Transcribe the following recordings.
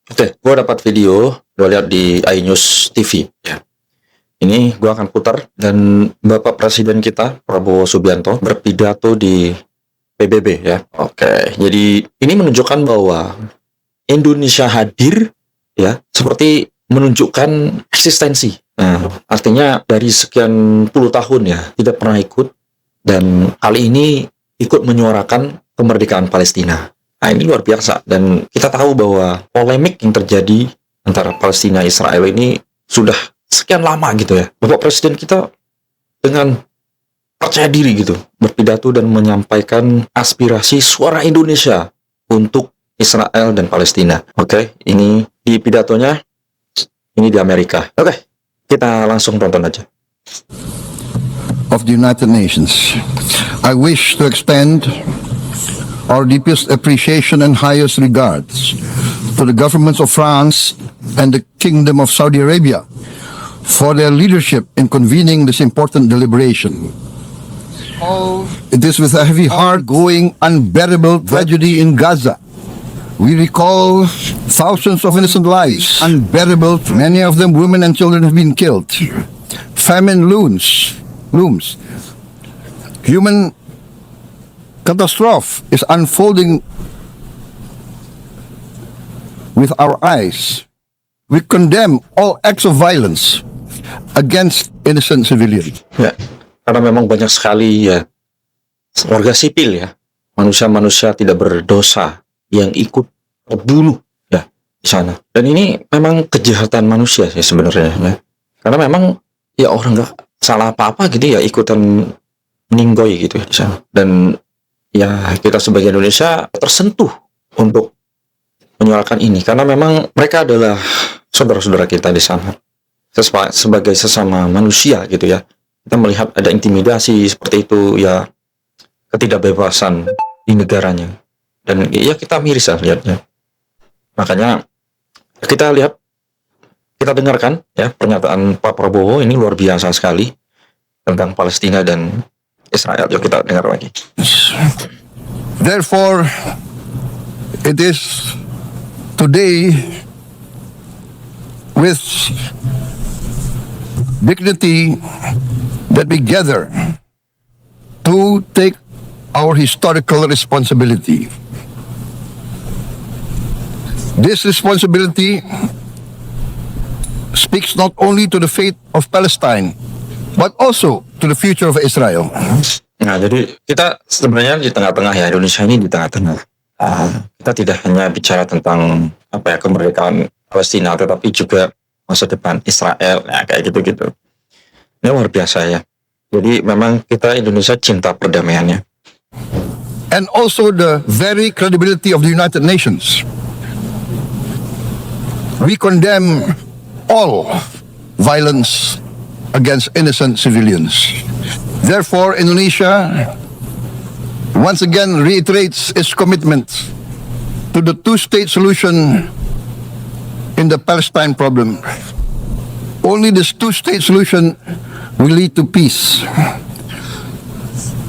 Oke, gue dapat video, gue lihat di iNews TV. Ya. Ini gue akan putar dan Bapak Presiden kita Prabowo Subianto berpidato di PBB ya. Oke, jadi ini menunjukkan bahwa Indonesia hadir ya, seperti menunjukkan eksistensi. Nah, artinya dari sekian puluh tahun ya tidak pernah ikut dan kali ini ikut menyuarakan kemerdekaan Palestina. Nah, ini luar biasa dan kita tahu bahwa polemik yang terjadi antara Palestina dan Israel ini sudah sekian lama gitu ya. Bapak Presiden kita dengan percaya diri gitu berpidato dan menyampaikan aspirasi suara Indonesia untuk Israel dan Palestina. Oke, ini di pidatonya, ini di Amerika. Oke, kita langsung tonton aja. Of the United Nations, I wish to extend our deepest appreciation and highest regards to the governments of France and the Kingdom of Saudi Arabia for their leadership in convening this important deliberation. It is with a heavy heart going unbearable tragedy in Gaza. We recall thousands of innocent lives, unbearable. Many of them women and children have been killed. Famine looms. Human catastrophe is unfolding with our eyes. We condemn all acts of violence against innocent civilians. Ya, karena memang banyak sekali ya warga sipil ya, manusia-manusia tidak berdosa yang ikut terbunuh ya di sana. Dan ini memang kejahatan manusia sih sebenarnya ya. Karena memang ya orang nggak salah apa-apa gitu ya ikutan meninggoy gitu ya di sana. Dan ya kita sebagai Indonesia tersentuh untuk menyuarakan ini karena memang mereka adalah saudara-saudara kita di sana. Sebagai sesama manusia gitu ya, kita melihat ada intimidasi seperti itu ya, ketidakbebasan di negaranya dan ya kita miris lah lihatnya. Makanya kita lihat, kita dengarkan ya pernyataan Pak Prabowo ini luar biasa sekali tentang Palestina dan Israel. Yuk kita dengar lagi. Therefore, it is today with dignity that we gather to take our historical responsibility. This responsibility speaks not only to the fate of Palestine, but also to the future of Israel. Nah, jadi kita sebenarnya di tengah-tengah ya, Indonesia ini di tengah-tengah. Kita tidak hanya bicara tentang apa ya kemerdekaan Palestina, tetapi juga masa depan Israel, ya kayak gitu-gitu. Ini luar biasa ya. Jadi memang kita Indonesia cinta perdamaiannya. And also the very credibility of the United Nations. We condemn all violence against innocent civilians. Therefore, Indonesia once again reiterates its commitment to the two-state solution in the Palestine problem. Only this two-state solution will lead to peace.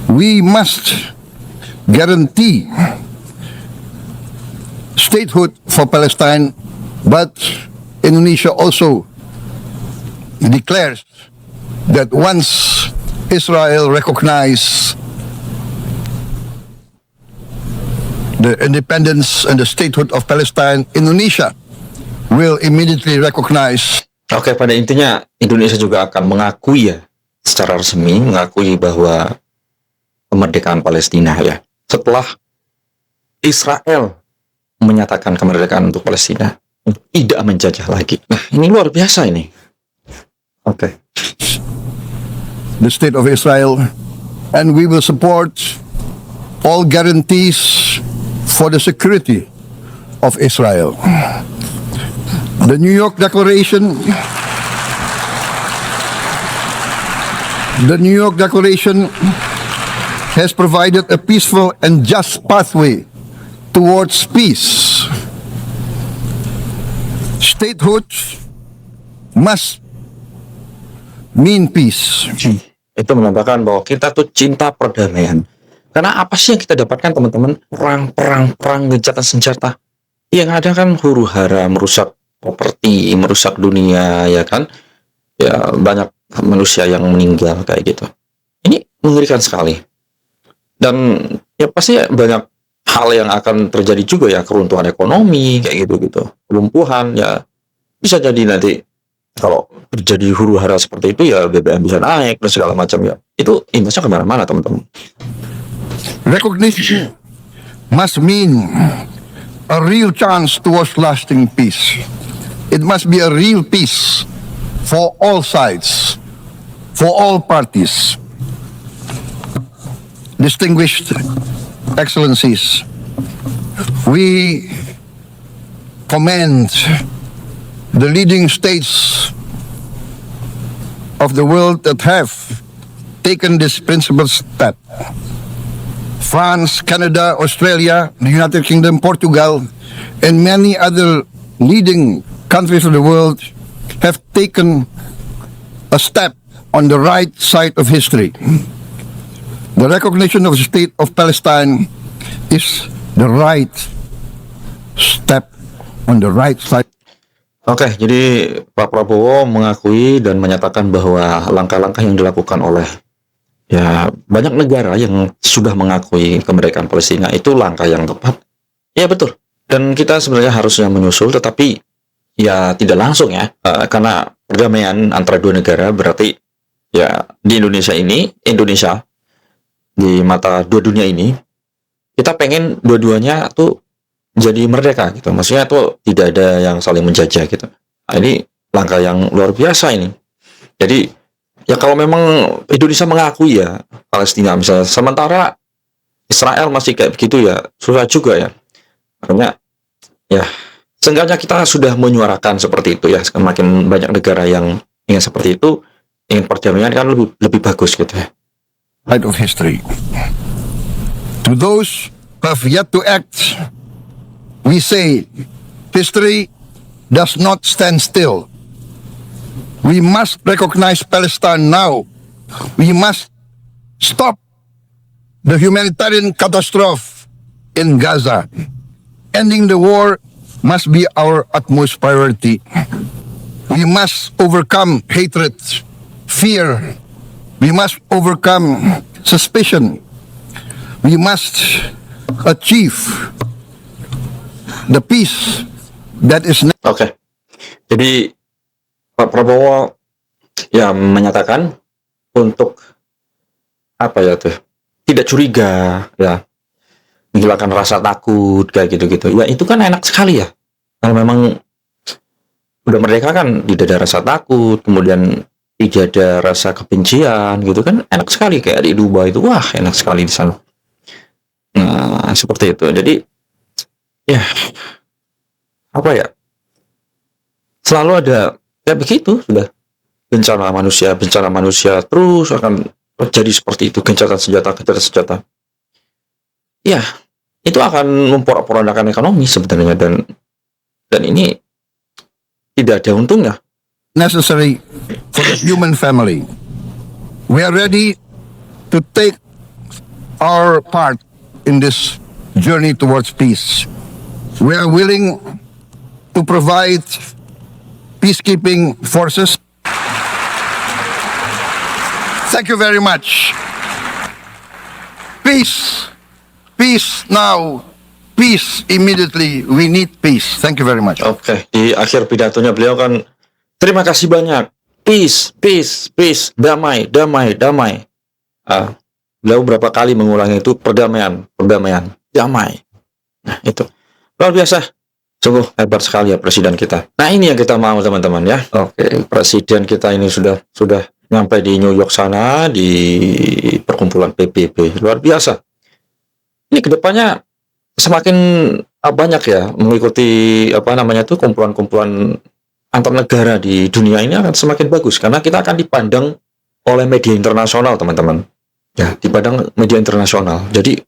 We must guarantee statehood for Palestine, but Indonesia also declares that once Israel recognizes the independence and the statehood of Palestine, Indonesia will immediately recognize. Oke, pada intinya Indonesia juga akan mengakui ya secara resmi mengakui bahwa kemerdekaan Palestina ya setelah Israel menyatakan kemerdekaan untuk Palestina untuk tidak menjajah lagi. Nah, ini luar biasa ini. Oke. The state of Israel, and we will support all guarantees for the security of Israel. The New York Declaration has provided a peaceful and just pathway towards peace. Statehood must mean peace. Itu menambahkan bahwa kita tuh cinta perdamaian. Karena apa sih yang kita dapatkan teman-teman? Perang, gencatan senjata. yang ada kan huru-hara, merusak properti, merusak dunia, ya kan? Ya banyak manusia yang meninggal kayak gitu. Ini mengerikan sekali. Dan ya pasti banyak hal yang akan terjadi juga ya, keruntuhan ekonomi kayak gitu-gitu. Kelumpuhan ya bisa jadi nanti kalau terjadi huru-hara seperti itu ya BBM bisa naik dan segala macam ya. Itu imbasnya kemana-mana teman-teman. Recognition must mean a real chance towards lasting peace. It must be a real peace for all sides, for all parties. Distinguished Excellencies, we commend the leading states of the world that have taken this principled step. France, Canada, Australia, the United Kingdom, Portugal, and many other leading countries of the world have taken a step on the right side of history. The recognition of the state of Palestine is the right step on the right side. Oke, jadi Pak Prabowo mengakui dan menyatakan bahwa langkah-langkah yang dilakukan oleh ya banyak negara yang sudah mengakui kemerdekaan Palestina itu langkah yang tepat. Ya betul. Dan kita sebenarnya harusnya menyusul, tetapi ya tidak langsung ya, karena perdamaian antara dua negara berarti ya di Indonesia di mata dua dunia ini kita pengen dua-duanya tuh jadi merdeka gitu. Maksudnya tuh tidak ada yang saling menjajah gitu. Nah, ini langkah yang luar biasa ini. Jadi ya kalau memang Indonesia mengakui ya Palestina misalnya, sementara Israel masih kayak begitu ya susah juga ya. Makanya ya seenggaknya kita sudah menyuarakan seperti itu ya. Semakin banyak negara yang ingin seperti itu, ingin perdamaian kan lebih bagus gitu ya. Right of history. To those who have yet to act, we say history does not stand still. We must recognize Palestine now. We must stop the humanitarian catastrophe in Gaza. Ending the war must be our utmost priority. We must overcome hatred, fear. We must overcome suspicion. We must achieve the peace that is Oke. Jadi Pak Prabowo ya menyatakan untuk apa ya tuh? Tidak curiga ya. Menghilangkan rasa takut kayak gitu-gitu. Ya itu kan enak sekali ya. Kalau memang udah merdeka kan tidak ada rasa takut, kemudian tidak ada rasa kebencian gitu kan, enak sekali kayak di Dubai itu, wah enak sekali di sana. Nah seperti itu. Jadi ya apa ya, selalu ada ya begitu sudah bencana manusia terus akan terjadi seperti itu, gencatan senjata ya itu akan memporak-porandakan ekonomi sebenarnya, dan ini tidak ada untungnya. necessary for the human family. We are ready to take our part in this journey towards peace. We are willing to provide peacekeeping forces. Thank you very much. Peace. Peace now. Peace immediately. We need peace. Thank you very much. Oke, di akhir pidatonya beliau kan terima kasih banyak. Peace, peace, peace. Damai, damai, damai. Beliau berapa kali mengulangi itu, perdamaian, damai. Nah, itu. Luar biasa. Sungguh hebat sekali ya presiden kita. Nah, ini yang kita mau teman-teman ya. Oke, presiden kita ini sudah nyampe di New York sana, di perkumpulan PBB. Luar biasa. Ini kedepannya semakin banyak ya mengikuti kumpulan-kumpulan antar negara di dunia ini akan semakin bagus, karena kita akan dipandang oleh media internasional teman-teman ya, dipandang media internasional. Jadi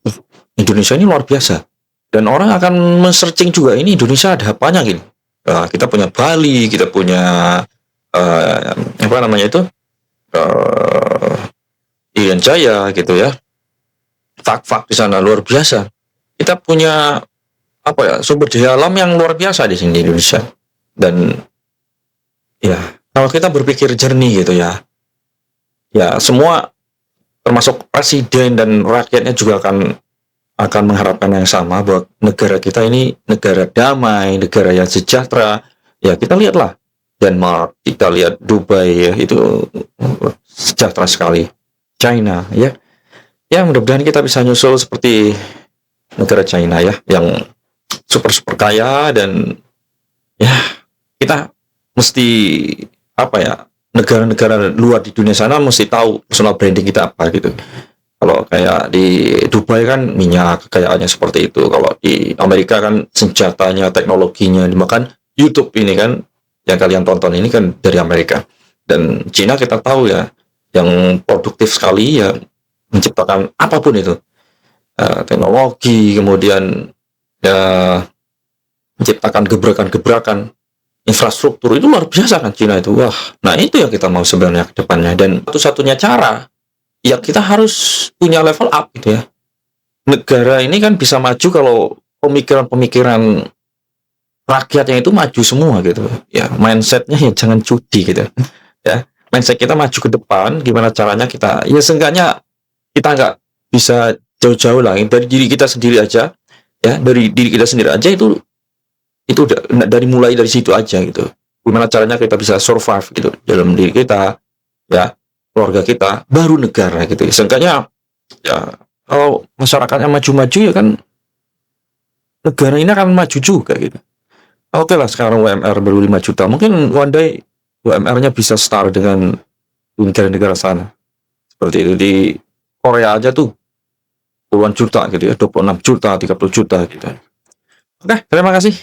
Indonesia ini luar biasa, dan orang akan men-searching juga ini Indonesia ada apanya gini. Kita punya Bali, kita punya Irian Jaya gitu ya, fak-fak di sana luar biasa. Kita punya sumber daya alam yang luar biasa di sini di Indonesia. Dan ya, kalau kita berpikir jernih gitu ya, semua termasuk presiden dan rakyatnya juga akan mengharapkan yang sama, bahwa negara kita ini negara damai, negara yang sejahtera. Ya, kita lihatlah Denmark, kita lihat Dubai ya, itu sejahtera sekali. China ya. Ya, mudah-mudahan kita bisa nyusul seperti negara China ya, yang super kaya. Dan ya, kita mesti negara-negara luar di dunia sana mesti tahu personal branding kita apa gitu. Kalau kayak di Dubai kan minyak, kekayaannya seperti itu. Kalau di Amerika kan senjatanya, teknologinya. Bahkan YouTube ini kan yang kalian tonton ini kan dari Amerika. Dan Cina kita tahu ya, yang produktif sekali ya, menciptakan apapun itu. Teknologi, kemudian ya menciptakan gebrakan-gebrakan infrastruktur itu luar biasa kan Cina itu. Wah, nah itu yang kita mau sebenarnya ke depannya. Dan satu-satunya cara ya kita harus punya level up gitu ya. Negara ini kan bisa maju kalau pemikiran-pemikiran rakyatnya itu maju semua gitu. Ya, mindsetnya ya jangan judi gitu. Ya, mindset kita maju ke depan. Gimana caranya kita? Ya seenggaknya kita nggak bisa jauh-jauh lah. Dari diri kita sendiri aja. Ya, dari diri kita sendiri aja itu udah mulai dari situ aja gitu. Gimana caranya kita bisa survive gitu dalam diri kita, ya, keluarga kita, baru negara gitu. Seenggaknya ya kalau masyarakatnya maju-maju ya kan negara ini akan maju juga gitu. Oke lah, sekarang UMR baru 5 juta. Mungkin one day UMR-nya bisa start dengan negara-negara sana. Seperti itu di Korea aja tuh puluhan juta gitu ya, 26 juta, 30 juta gitu. Oke, terima kasih.